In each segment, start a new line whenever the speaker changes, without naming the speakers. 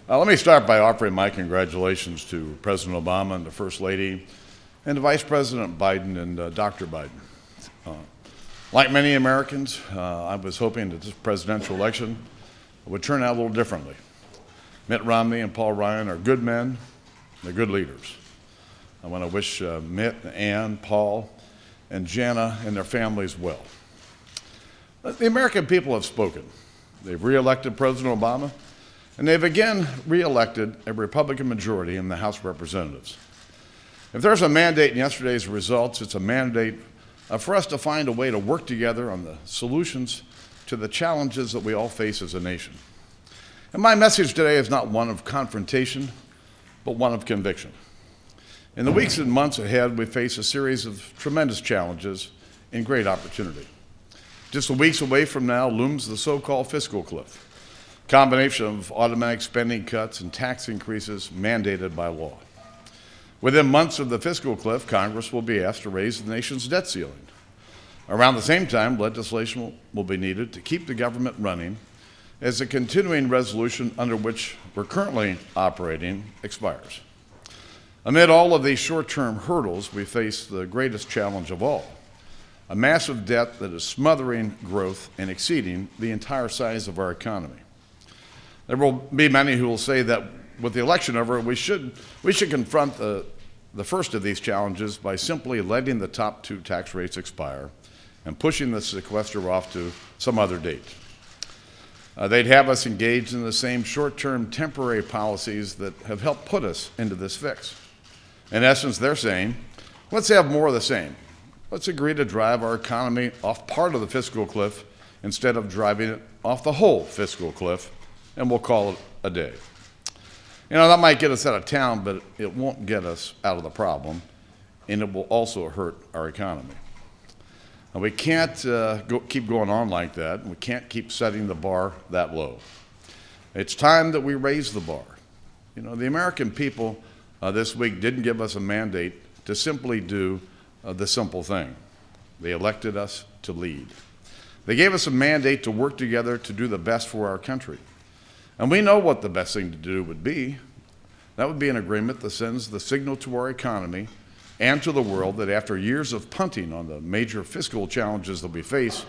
Let me start by offering my congratulations to President Obama and the First Lady and to Vice President Biden and Dr. Biden. Like many Americans, I was hoping that this presidential election would turn out a little differently. Mitt Romney and Paul Ryan are good men, they're good leaders. I want to wish Mitt, Ann, Paul, and Jana and their families well. The American people have spoken. They've re-elected President Obama, and they've again re-elected a Republican majority in the House of Representatives. If there's a mandate in yesterday's results, it's a mandate for us to find a way to work together on the solutions to the challenges that we all face as a nation. And my message today is not one of confrontation, but one of conviction. In the weeks and months ahead, we face a series of tremendous challenges and great opportunity. Just weeks away from now looms the so-called fiscal cliff, a combination of automatic spending cuts and tax increases mandated by law. Within months of the fiscal cliff, Congress will be asked to raise the nation's debt ceiling. Around the same time, legislation will be needed to keep the government running as the continuing resolution under which we're currently operating expires. Amid all of these short-term hurdles, we face the greatest challenge of all, a massive debt that is smothering growth and exceeding the entire size of our economy. There will be many who will say that with the election over, we should confront the first of these challenges by simply letting the top two tax rates expire and pushing the sequester off to some other date. They'd have us engaged in the same short-term temporary policies that have helped put us into this fix. In essence, they're saying, let's have more of the same. Let's agree to drive our economy off part of the fiscal cliff instead of driving it off the whole fiscal cliff, and we'll call it a day. You know, that might get us out of town, but it won't get us out of the problem, and it will also hurt our economy. And we can't keep going on like that, and we can't keep setting the bar that low. It's time that we raise the bar. You know, the American people this week didn't give us a mandate to simply do the simple thing. They elected us to lead. They gave us a mandate to work together to do the best for our country. And we know what the best thing to do would be. That would be an agreement that sends the signal to our economy and to the world that after years of punting on the major fiscal challenges that we face,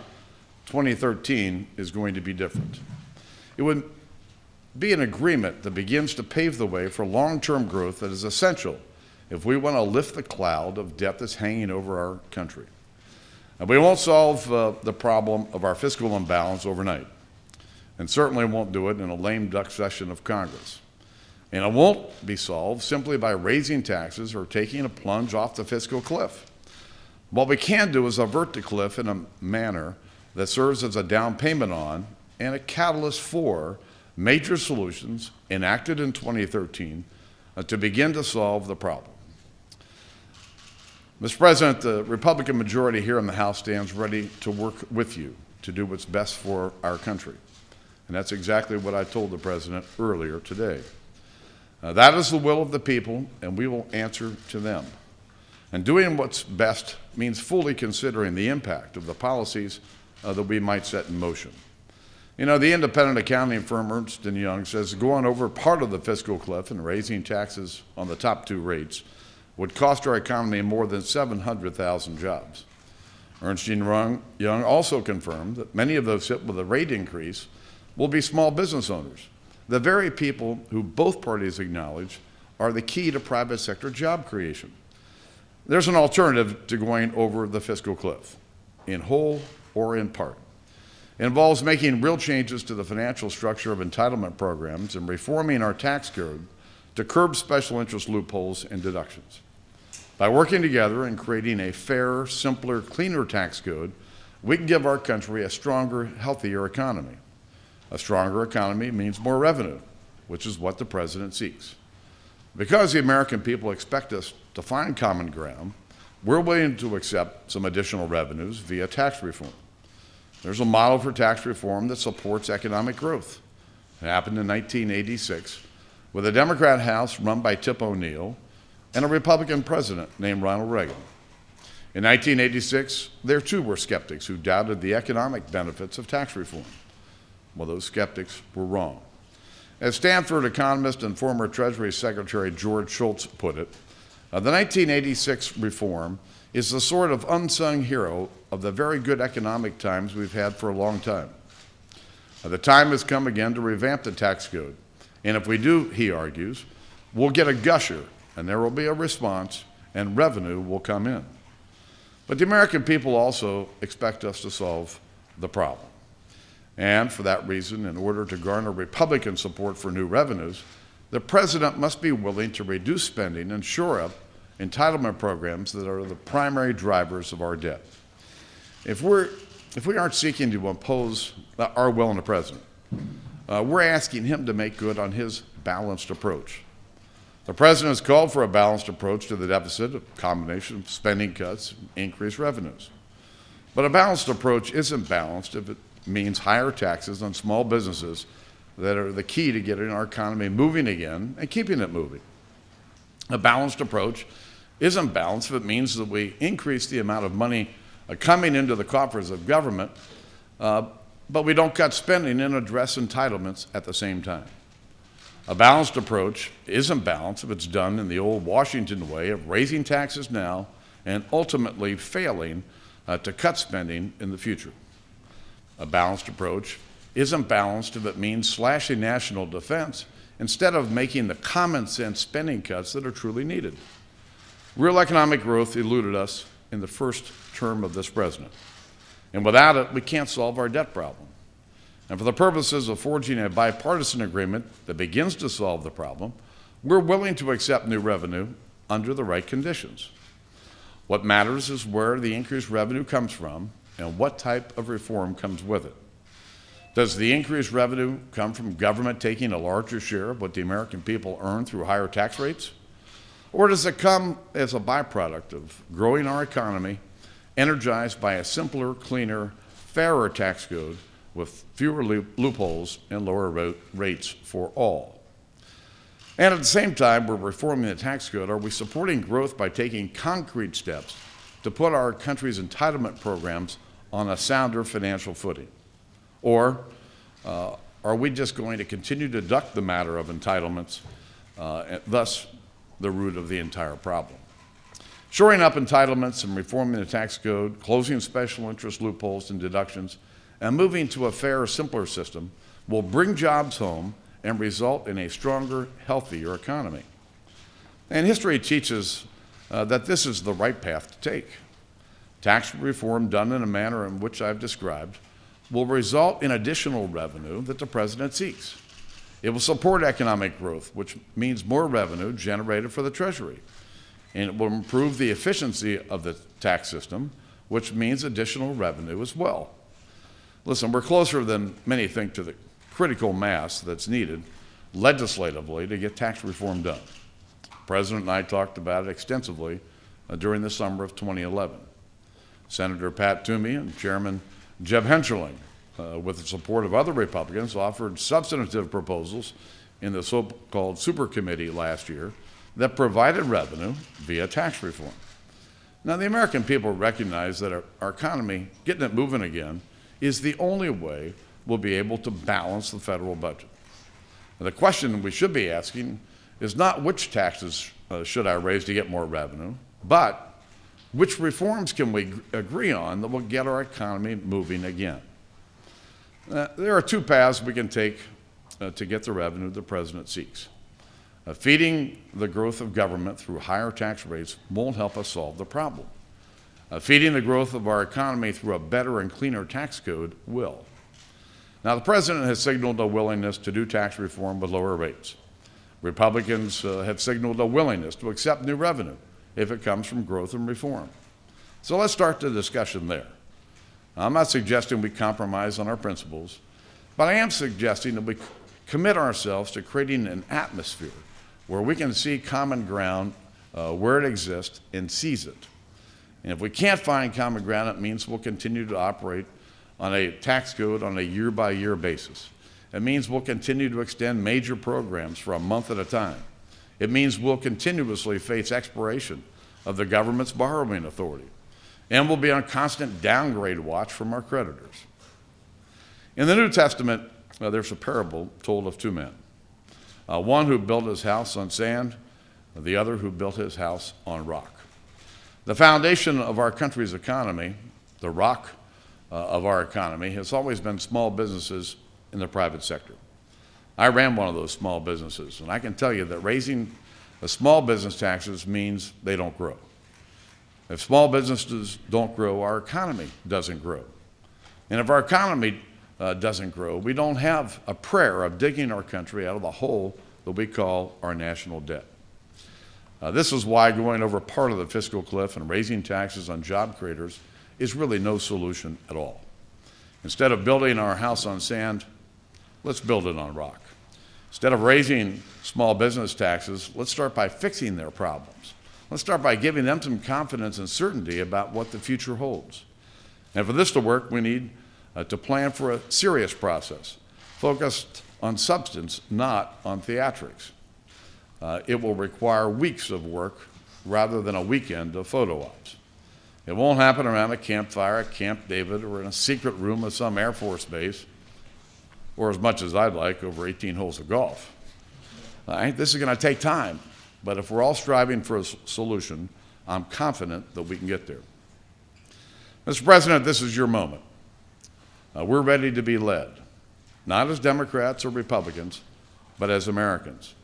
2013 is going to be different. It would be an agreement that begins to pave the way for long-term growth that is essential if we want to lift the cloud of debt that's hanging over our country. And we won't solve the problem of our fiscal imbalance overnight, and certainly won't do it in a lame duck session of Congress. And it won't be solved simply by raising taxes or taking a plunge off the fiscal cliff. What we can do is avert the cliff in a manner that serves as a down payment on and a catalyst for major solutions enacted in 2013 to begin to solve the problem. Mr. President, the Republican majority here in the House stands ready to work with you to do what's best for our country. And that's exactly what I told the President earlier today. That is the will of the people, and we will answer to them. And doing what's best means fully considering the impact of the policies that we might set in motion. You know, the independent accounting firm Ernst & Young says going over part of the fiscal cliff and raising taxes on the top two rates would cost our economy more than 700,000 jobs. Ernst & Young also confirmed that many of those hit with a rate increase will be small business owners, the very people who both parties acknowledge are the key to private sector job creation. There's an alternative to going over the fiscal cliff, in whole or in part. It involves making real changes to the financial structure of entitlement programs and reforming our tax code to curb special interest loopholes and deductions. By working together and creating a fairer, simpler, cleaner tax code, we can give our country a stronger, healthier economy. A stronger economy means more revenue, which is what the President seeks. Because the American people expect us to find common ground, we're willing to accept some additional revenues via tax reform. There's a model for tax reform that supports economic growth. It happened in 1986 with a Democrat House run by Tip O'Neill and a Republican president named Ronald Reagan. In 1986, there too were skeptics who doubted the economic benefits of tax reform. Well, those skeptics were wrong. As Stanford economist and former Treasury Secretary George Shultz put it, the 1986 reform is the sort of unsung hero of the very good economic times we've had for a long time. The time has come again to revamp the tax code. And if we do, he argues, we'll get a gusher, and there will be a response, and revenue will come in. But the American people also expect us to solve the problem. And for that reason, in order to garner Republican support for new revenues, the president must be willing to reduce spending and shore up entitlement programs that are the primary drivers of our debt. If we aren't seeking to impose our will on the president, we're asking him to make good on his balanced approach. The president has called for a balanced approach to the deficit, a combination of spending cuts and increased revenues. But a balanced approach isn't balanced if it means higher taxes on small businesses that are the key to getting our economy moving again and keeping it moving. A balanced approach isn't balanced if it means that we increase the amount of money coming into the coffers of government, but we don't cut spending and address entitlements at the same time. A balanced approach isn't balanced if it's done in the old Washington way of raising taxes now and ultimately failing to cut spending in the future. A balanced approach isn't balanced if it means slashing national defense instead of making the common sense spending cuts that are truly needed. Real economic growth eluded us in the first term of this president. And without it, we can't solve our debt problem. And for the purposes of forging a bipartisan agreement that begins to solve the problem, we're willing to accept new revenue under the right conditions. What matters is where the increased revenue comes from and what type of reform comes with it. Does the increased revenue come from government taking a larger share of what the American people earn through higher tax rates? Or does it come as a byproduct of growing our economy, energized by a simpler, cleaner, fairer tax code with fewer loopholes and lower rates for all? And at the same time we're reforming the tax code, are we supporting growth by taking concrete steps to put our country's entitlement programs on a sounder financial footing? Or are we just going to continue to duck the matter of entitlements, thus the root of the entire problem? Shoring up entitlements and reforming the tax code, closing special interest loopholes and deductions, and moving to a fairer, simpler system will bring jobs home and result in a stronger, healthier economy. And history teaches that this is the right path to take. Tax reform done in a manner in which I've described will result in additional revenue that the president seeks. It will support economic growth, which means more revenue generated for the Treasury. And it will improve the efficiency of the tax system, which means additional revenue as well. Listen, we're closer than many think to the critical mass that's needed legislatively to get tax reform done. The President and I talked about it extensively during the summer of 2011. Senator Pat Toomey and Chairman Jeb Hensarling, with the support of other Republicans, offered substantive proposals in the so-called super committee last year that provided revenue via tax reform. Now, the American people recognize that our economy, getting it moving again, is the only way we'll be able to balance the federal budget. And the question we should be asking is not which taxes should I raise to get more revenue, but which reforms can we agree on that will get our economy moving again? There are two paths we can take to get the revenue the president seeks. Feeding the growth of government through higher tax rates won't help us solve the problem. Feeding the growth of our economy through a better and cleaner tax code will. Now, the president has signaled a willingness to do tax reform with lower rates. Republicans have signaled a willingness to accept new revenue if it comes from growth and reform. So let's start the discussion there. I'm not suggesting we compromise on our principles, but I am suggesting that we commit ourselves to creating an atmosphere where we can see common ground where it exists and seize it. And if we can't find common ground, it means we'll continue to operate on a tax code on a year-by-year basis. It means we'll continue to extend major programs for a month at a time. It means we'll continuously face expiration of the government's borrowing authority, and we'll be on constant downgrade watch from our creditors. In the New Testament, there's a parable told of two men. one who built his house on sand, the other who built his house on rock. The foundation of our country's economy, the rock of our economy, has always been small businesses in the private sector. I ran one of those small businesses, and I can tell you that raising the small business taxes means they don't grow. If small businesses don't grow, our economy doesn't grow. And if our economy doesn't grow, we don't have a prayer of digging our country out of the hole that we call our national debt. This is why going over part of the fiscal cliff and raising taxes on job creators is really no solution at all. Instead of building our house on sand, let's build it on rock. Instead of raising small business taxes, let's start by fixing their problems. Let's start by giving them some confidence and certainty about what the future holds. And for this to work, we need to plan for a serious process, focused on substance, not on theatrics. It will require weeks of work rather than a weekend of photo ops. It won't happen around a campfire at Camp David or in a secret room of some Air Force base, or as much as I'd like, over 18 holes of golf. All right? This is going to take time, but if we're all striving for a solution, I'm confident that we can get there. Mr. President, this is your moment. We're ready to be led, not as Democrats or Republicans, but as Americans.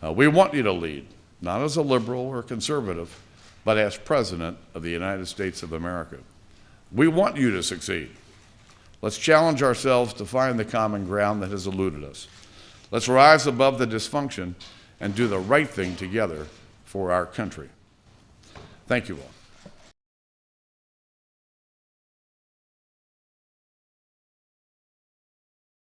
We want you to lead, not as a liberal or conservative, but as President of the United States of America. We want you to succeed. Let's challenge ourselves to find the common ground that has eluded us. Let's rise above the dysfunction and do the right thing together for our country. Thank you all.